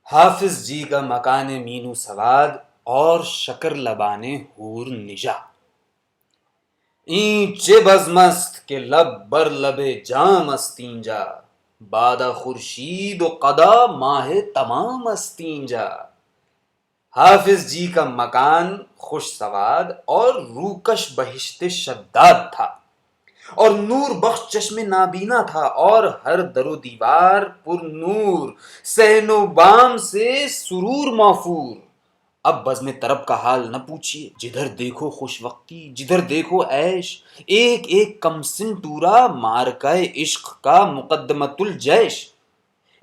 حافظ جی کا مکان مینو سواد اور شکر لبانے حور نجا، این چه بزمست که لب بر لب جام است اینجا، بعد خورشید و قدا ماہ تمام است اینجا۔ حافظ جی کا مکان خوش سواد اور روکش بہشت شداد تھا، اور نور بخش چشم نابینا تھا، اور ہر در و دیوار پر نور، صحن و بام سے سرور مافور۔ اب بزم طرب کا حال نہ پوچھیے، جدھر دیکھو خوش وقتی، جدھر دیکھو عیش، ایک ایک کمسن ٹورا مارکہ عشق کا مقدمۃ الجیش۔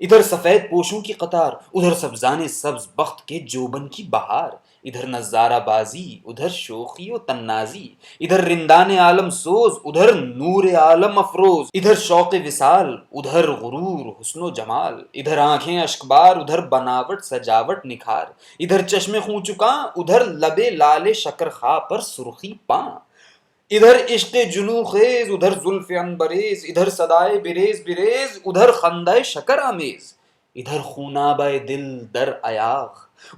ادھر سفید پوشوں کی قطار، ادھر سبزانے سبز بخت کے جوبن کی بہار، ادھر نظارہ بازی، ادھر شوخی و تنازی، ادھر رندان عالم سوز، ادھر نور عالم افروز، ادھر شوق وصال، ادھر غرور حسن و جمال، ادھر آنکھیں اشکبار، ادھر بناوٹ سجاوٹ نکھار، ادھر چشم خوں چکاں، ادھر لب لال شکر خا پر سرخی پاں، ادھر عشق جنو خیز، ادھر زلف عنبریز، ادھر صدائے بریز بریز، ادھر خندہ شکر آمیز، ادھر خونابہ دل در ایاغ،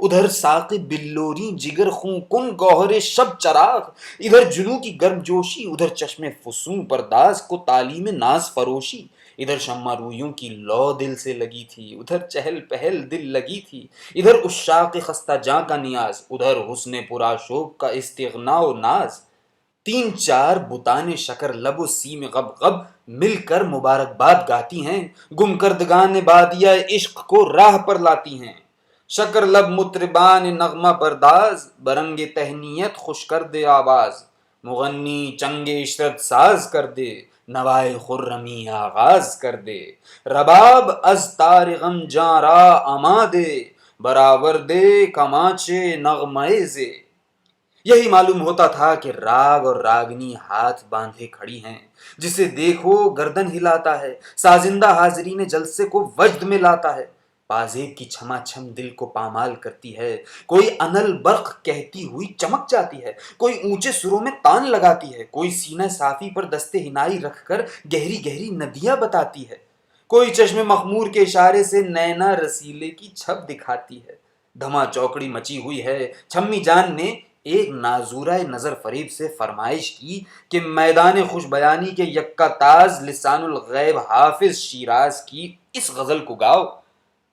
ادھر ساق بلوری جگر خوں کن گوہر شب چراغ، ادھر جنو کی گرم جوشی، ادھر چشم فسوں پرداز کو تعلیم ناز فروشی، ادھر شمع رویوں کی لو دل سے لگی تھی، ادھر چہل پہل دل لگی تھی، ادھر عشاق خستہ جاں کا نیاز، ادھر حسن پرآشوب کا استغنا و ناز۔ تین چار بتان شکر لب و سیم غب غب مل کر مبارکباد گاتی ہیں، گم کردگان بادیہ عشق کو راہ پر لاتی ہیں۔ شکر لب مطربان نغمہ پرداز، برنگ تہنیت خوش کر دے آواز، مغنی چنگ عشرت ساز کر دے، نوائے خرمی آغاز کر دے، رباب از تار غم جاں را اما دے، برابر دے کمانچے نغمہ زے۔ یہی معلوم ہوتا تھا کہ راگ اور راگنی ہاتھ باندھے کھڑی ہیں، جسے دیکھو گردن ہلاتا ہے، سازندہ حاضرین جلسے کو وجد میں لاتا ہے، پازیب کی چھما چھم دل کو پامال کرتی ہے، کوئی انل برق کہتی ہوئی چمک جاتی ہے، کوئی اونچے سروں میں تان لگاتی ہے، کوئی سینہ صافی پر دستے ہنائی رکھ کر گہری گہری ندیاں بتاتی ہے، کوئی چشم مخمور کے اشارے سے نینا رسیلے کی چھب دکھاتی ہے۔ دھما چوکڑی مچی ہوئی ہے۔ چھمی جان نے ایک نازورہ نظر فریب سے فرمائش کی کہ میدان خوش بیانی کے یکا تاز لسان الغیب حافظ شیراز کی اس غزل کو گاؤ: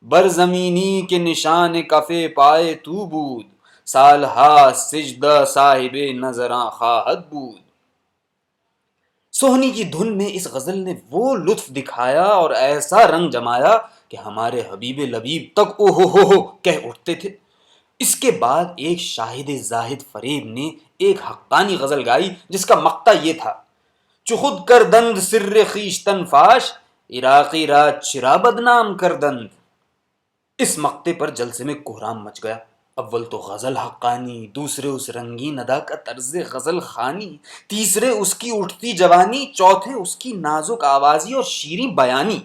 بر زمینی کے نشان کفے پائے تو بود، سالہا سجدہ صاحب نظراں خواہد بود۔ سوہنی کی دھن میں اس غزل نے وہ لطف دکھایا اور ایسا رنگ جمایا کہ ہمارے حبیب لبیب تک او ہو کہہ اٹھتے تھے۔ اس کے بعد ایک شاہد زاہد فریب نے ایک حقانی غزل گائی جس کا مقطع یہ تھا: چو خود کردند سر خویشتن فاش، عراقی را چرا بدنام کردند۔ اس مقطع پر جلسے میں کوہرام مچ گیا۔ اول تو غزل حقانی، دوسرے اس رنگین ادا کا طرز غزل خوانی، تیسرے اس کی اٹھتی جوانی، چوتھے اس کی نازک آوازی اور شیریں بیانی۔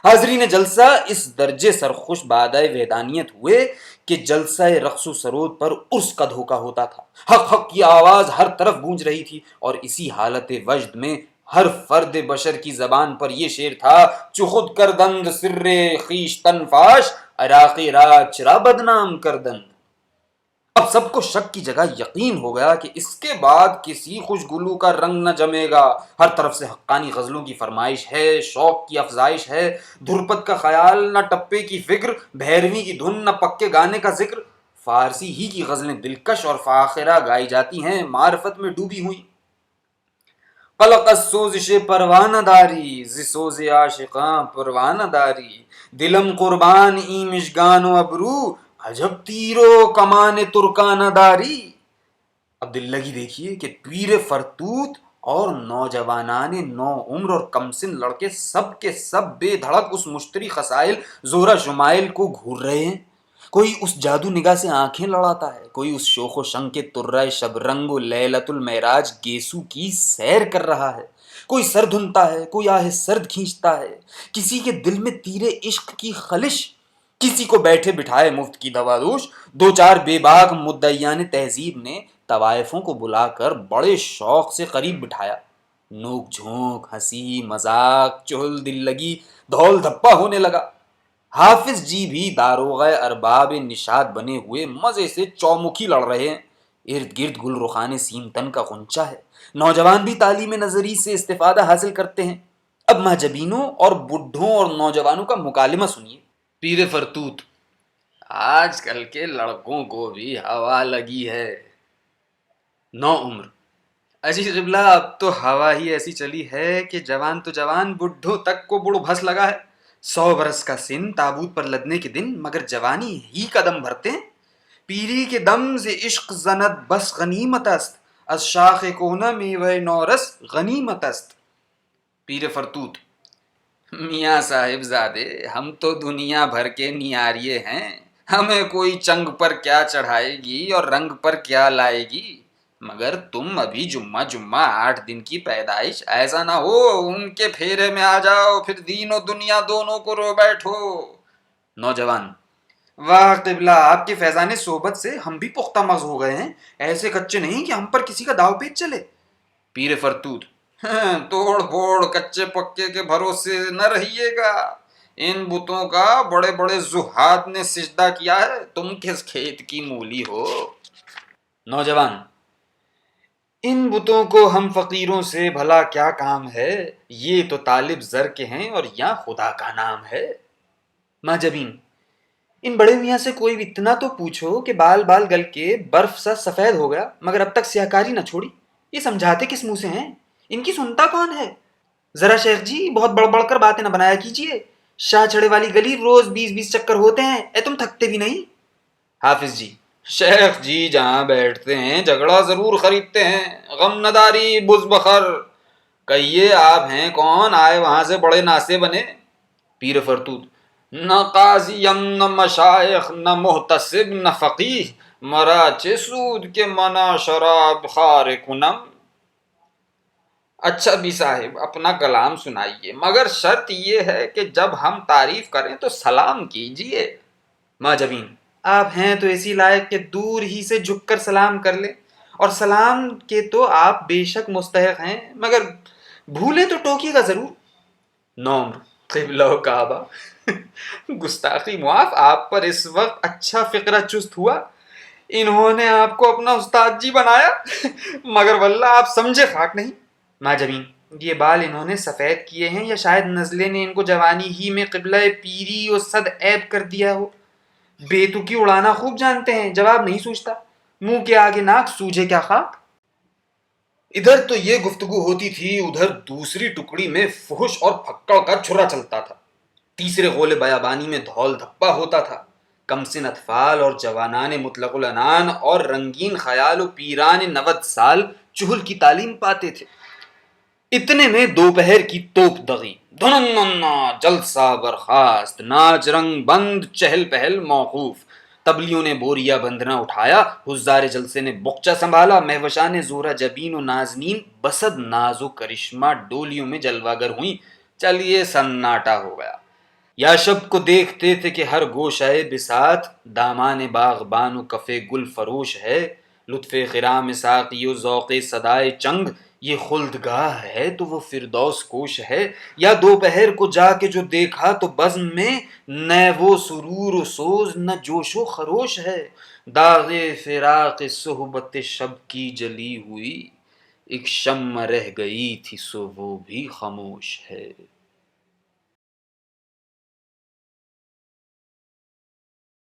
حاضرین جلسہ اس درجے سرخوش بادۂ وحدانیت ہوئے کہ جلسہ رقص و سرود پر عرس کا دھوکہ ہوتا تھا۔ حق حق کی آواز ہر طرف گونج رہی تھی، اور اسی حالت وجد میں ہر فرد بشر کی زبان پر یہ شعر تھا: چو خود کردند سر خویشتن فاش، عراقی را چرا بدنام کردند۔ اب سب کو شک کی جگہ یقین ہو گیا کہ اس کے بعد کسی خوشگلو کا رنگ نہ جمے گا۔ ہر طرف سے حقانی غزلوں کی فرمائش ہے، شوق کی افزائش ہے، دھرپد کا خیال، نہ ٹپے کی فکر، بھیرویں کی دھن، نہ پکے گانے کا ذکر۔ فارسی ہی کی غزلیں دلکش اور فاخرہ گائی جاتی ہیں، معرفت میں ڈوبی ہوئی۔ قلق از سوزش پروانہ داری، ز سوز عاشقاں پروانہ داری، دلم قربان این مژگان و ابرو، عجب تیر و کمان ترکانہ داری۔ اب دل لگی دیکھیے کہ پیر فرتوت اور نوجوانان نو عمر اور کمسن لڑکے سب کے سب بے دھڑک اس مشتری خسائل زہرہ شمائل کو گھور رہے ہیں۔ کوئی اس جادو نگاہ سے آنکھیں لڑاتا ہے، کوئی اس شوخ و شنگ کے طرہ شب رنگ و لیلۃ المعراج گیسو کی سیر کر رہا ہے، کوئی سر دھنتا ہے، کوئی آہ سرد کھینچتا ہے، کسی کے دل میں تیر عشق کی خلش، کسی کو بیٹھے بٹھائے مفت کی دوا دوش۔ دو چار بے باک مدعیان تہذیب نے طوائفوں کو بلا کر بڑے شوق سے قریب بٹھایا۔ نوک جھونک، ہنسی مذاق، چہل دل لگی، دھول دھپا ہونے لگا۔ حافظ جی بھی داروغہ ارباب نشاد بنے ہوئے مزے سے چومکھی لڑ رہے ہیں، ارد گرد گل رخان سیم تن کا غنچہ ہے، نوجوان بھی تعلیم نظری سے استفادہ حاصل کرتے ہیں۔ اب ماجبینوں اور بڈھوں اور نوجوانوں کا مکالمہ سنیے۔ پیر فرتوت: آج کل کے لڑکوں کو بھی ہوا لگی ہے۔ نو عمر: اجی قبلہ اب تو ہوا ہی ایسی چلی ہے کہ جوان تو جوان، بڈھوں تک کو بڑو بھس لگا ہے۔ 100 برس کا سن تابوت پر لدنے کے دن، مگر جوانی ہی کا دم بھرتے ہیں۔ پیری کے دم سے عشق زند بس غنیمت است، از شاخ کونا میوہ نورس غنیمت است۔ پیر فرتوت: میاں صاحب زادے، ہم تو دنیا بھر کے نیاریے ہیں، ہمیں کوئی چنگ پر کیا چڑھائے گی اور رنگ پر کیا لائے گی، مگر تم ابھی جمعہ 8 دن کی پیدائش، ایسا نہ ہو ان کے پھیرے میں آ جاؤ، پھر دین و دنیا دونوں کو رو بیٹھو۔ نوجوان: واہ قبلہ، آپ کے فیضان صحبت سے ہم بھی پختہ مغز ہو گئے ہیں، ایسے کچے نہیں کہ ہم پر کسی کا داؤ پیچ چلے۔ پیر فرتوت: توڑ پھوڑ کچے پکے کے بھروسے نہ رہیے گا، ان بتوں کا بڑے بڑے زہاد نے سجدہ کیا ہے، تم کس کھیت کی مولی ہو۔ نوجوان: ان بتوں کو ہم فقیروں سے بھلا کیا کام ہے، یہ تو طالب زر کے ہیں اور یہاں خدا کا نام ہے۔ ماجبین: ان بڑے میاں سے کوئی اتنا تو پوچھو کہ بال بال گل کے برف سا سفید ہو گیا مگر اب تک سیاکاری نہ چھوڑی، یہ سمجھاتے کس منہ سے ہیں، ان کی سنتا کون ہے؟ ذرا شیخ جی بہت بڑھ بڑھ کر باتیں نہ بنایا کیجیے، شاہ چھڑے والی گلی روز 20 چکر ہوتے ہیں، اے تم تھکتے بھی نہیں۔ حافظ جی: شیخ جی جہاں بیٹھتے ہیں جھگڑا ضرور خریدتے ہیں، غم نداری بز بخر، کہیے آپ ہیں کون، آئے وہاں سے بڑے ناسے بنے۔ پیر فرتوت: نہ قاضیم نہ مشائخ نہ محتسب نہ فقیہ، مرا چے سود کے منع شراب خار کنم۔ اچھا بھی صاحب اپنا کلام سنائیے، مگر شرط یہ ہے کہ جب ہم تعریف کریں تو سلام کیجیے۔ ماجبین: آپ ہیں تو ایسی لائق کہ دور ہی سے جھک کر سلام کر لیں، اور سلام کے تو آپ بے شک مستحق ہیں، مگر بھولے تو ٹوکیے گا ضرور۔ نومر: قبلہ و کعبہ، گستاخی معاف، آپ پر اس وقت اچھا فقرہ چست ہوا، انہوں نے آپ کو اپنا استاد جی بنایا، مگر واللہ آپ سمجھے خاک نہیں۔ ماجبین: یہ بال انہوں نے سفید کیے ہیں یا شاید نزلے نے ان کو جوانی ہی میں قبلہ پیری و صد عیب کر دیا ہو؟ بے تکی اڑانا خوب جانتے ہیں، جواب نہیں سوچتا، منہ کے آگے ناک سوجے کیا خاک۔ ادھر تو یہ گفتگو ہوتی تھی، ادھر دوسری ٹکڑی میں فحش اور پھکڑ کا چھرا چلتا تھا، تیسرے غول بیابانی میں دھول دھپا ہوتا تھا، کم سن اطفال اور جوانان مطلق العنان اور رنگین خیال و پیران 90 سال چہل کی تعلیم پاتے تھے۔ اتنے میں دوپہر کی توپ دغی، دھننا جلسہ برخاست، ناچ رنگ بند، چہل پہل موقوف، تبلیوں نے بوریا بندنا اٹھایا، حضار جلسے نے بقچہ سنبھالا، مہوشان زہرہ جبین و نازنین بسد ناز و کرشمہ ڈولیوں میں جلوہ گر ہوئیں، چلیے سناٹا ہو گیا۔ یا شب کو دیکھتے تھے کہ ہر گوشہ بساط دامان باغبان و کف گل فروش ہے، لطف خرام ساقی و ذوق صدائے چنگ، یہ خلدگاہ ہے تو وہ فردوس کوش ہے، یا دوپہر کو جا کے جو دیکھا تو بزم میں نہ وہ سرور و سوز نہ جوش و خروش ہے، داغ فراق صحبت شب کی جلی ہوئی، ایک شمع رہ گئی تھی سو وہ بھی خاموش ہے۔